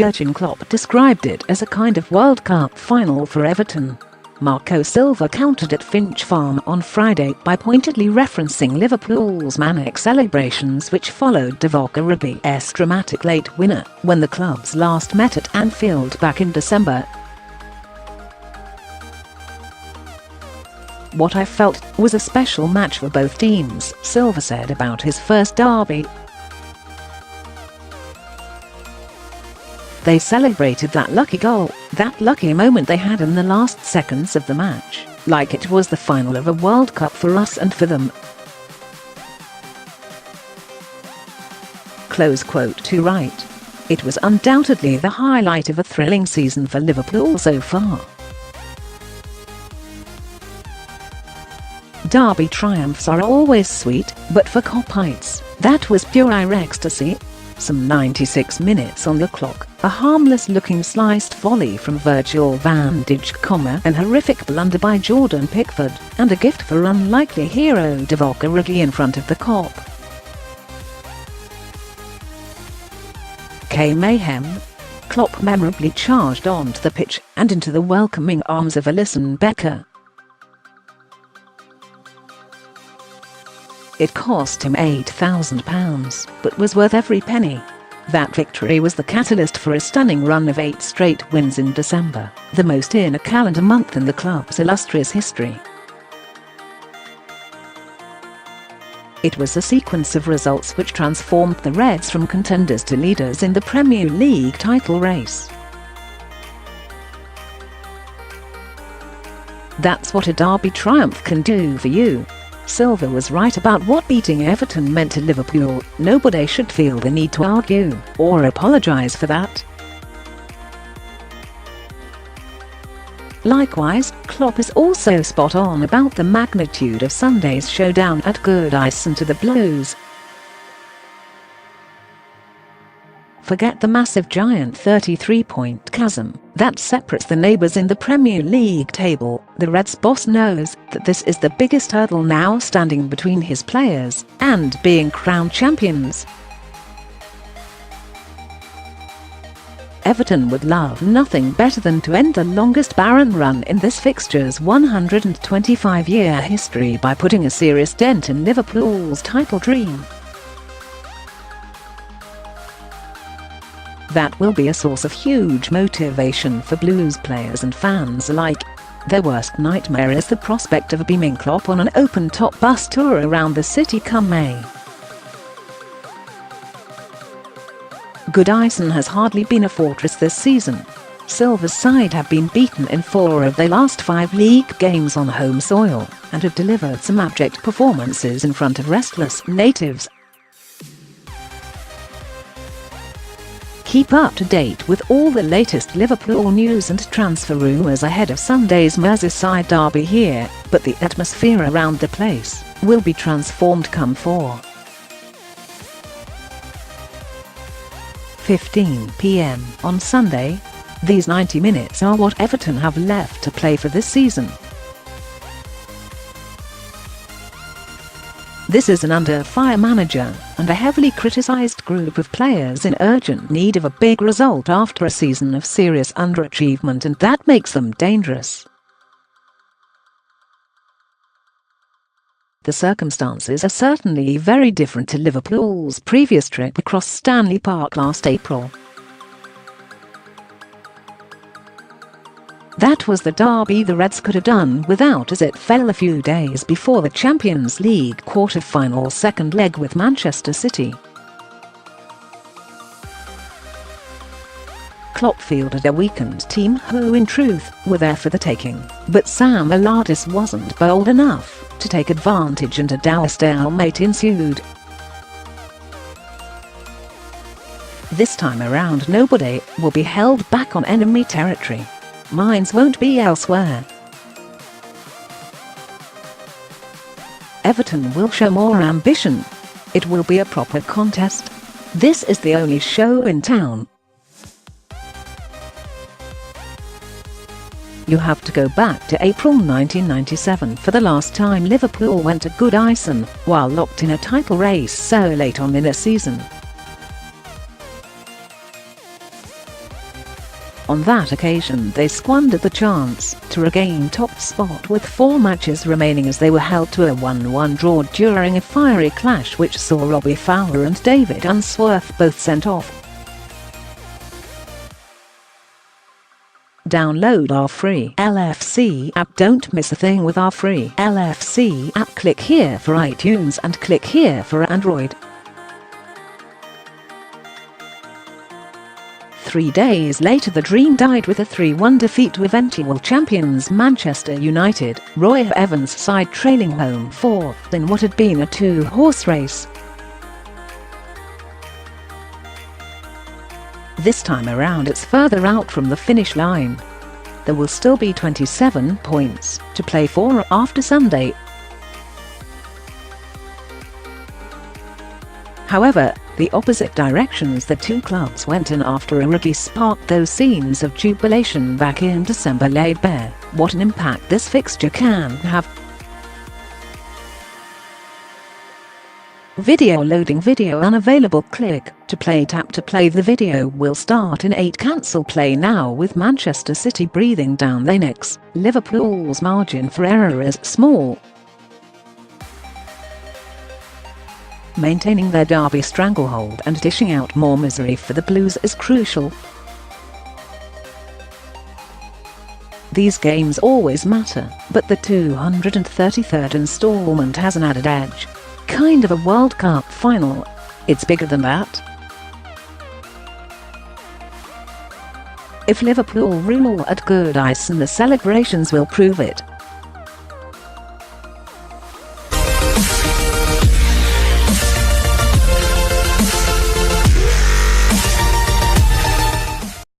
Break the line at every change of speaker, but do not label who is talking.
Jurgen Klopp described it as a kind of World Cup final for Everton. Marco Silva countered at Finch Farm on Friday by pointedly referencing Liverpool's manic celebrations which followed Divock Origi's dramatic late winner when the clubs last met at Anfield back in December. "What I felt was a special match for both teams," Silva said about his first derby. "They celebrated that lucky goal, that lucky moment they had in the last seconds of the match, like it was the final of a World Cup for us and for them." Close quote to right. It was undoubtedly the highlight of a thrilling season for Liverpool so far. Derby triumphs are always sweet, but for Kopites, that was pure ecstasy. Some 96 minutes on the clock, a harmless-looking sliced volley from Virgil van Dijk, an horrific blunder by Jordan Pickford, and a gift for unlikely hero Divock Origi in front of the Kop. Mayhem. Klopp memorably charged onto the pitch and into the welcoming arms of Alisson Becker. It cost him £8,000, but was worth every penny. That victory was the catalyst for a stunning run of 8 straight wins in December, the most in a calendar month in the club's illustrious history. It was a sequence of results which transformed the Reds from contenders to leaders in the Premier League title race. That's what a derby triumph can do for you. Silva was right about what beating Everton meant to Liverpool. Nobody should feel the need to argue or apologise for that. Likewise, Klopp is also spot on about the magnitude of Sunday's showdown at Goodison to the Blues. Forget the massive giant 33-point chasm that separates the neighbours in the Premier League table. The Reds boss knows that this is the biggest hurdle now standing between his players and being crowned champions. Everton would love nothing better than to end the longest barren run in this fixture's 125-year history by putting a serious dent in Liverpool's title dream. That will be a source of huge motivation for Blues players and fans alike. Their worst nightmare is the prospect of beaming Klopp on an open-top bus tour around the city come May. Goodison has hardly been a fortress this season. Silva's side have been beaten in 4 of their last 5 league games on home soil and have delivered some abject performances in front of restless natives. Keep up to date with all the latest Liverpool news and transfer rumours ahead of Sunday's Merseyside derby here, but the atmosphere around the place will be transformed come 4:15 p.m. on Sunday. These 90 minutes are what Everton have left to play for this season. This is an under-fire manager and a heavily criticised group of players in urgent need of a big result after a season of serious underachievement, and that makes them dangerous. The circumstances are certainly very different to Liverpool's previous trip across Stanley Park last April. That was the derby the Reds could have done without, as it fell a few days before the Champions League quarter-final second leg with Manchester City. Klopp fielded a weakened team who in truth were there for the taking, but Sam Allardyce wasn't bold enough to take advantage and a dour stalemate ensued. This time around nobody will be held back on enemy territory. Minds won't be elsewhere. Everton will show more ambition. It will be a proper contest. This is the only show in town. You have to go back to April 1997 for the last time Liverpool went to Goodison while locked in a title race so late on in a season. On that occasion they squandered the chance to regain top spot with 4 matches remaining as they were held to a 1-1 draw during a fiery clash which saw Robbie Fowler and David Unsworth both sent off. Download our free LFC app. Don't miss a thing with our free LFC app. Click here for iTunes and click here for Android. 3 days later the dream died with a 3-1 defeat to eventual champions Manchester United, Roy Evans' side trailing home 4 in what had been a 2-horse race. This time around it's further out from the finish line. There will still be 27 points to play for after Sunday. However, the opposite directions the two clubs went in after Origi sparked those scenes of jubilation back in December laid bare what an impact this fixture can have. Video loading. Video unavailable. Click to play. Tap to play. The video will start in 8. Cancel play now. With Manchester City breathing down their necks, Liverpool's margin for error is small. Maintaining their derby stranglehold and dishing out more misery for the Blues is crucial. These games always matter, but the 233rd installment has an added edge. Kind of a World Cup final. It's bigger than that. If Liverpool rule at Goodison, the celebrations will prove it.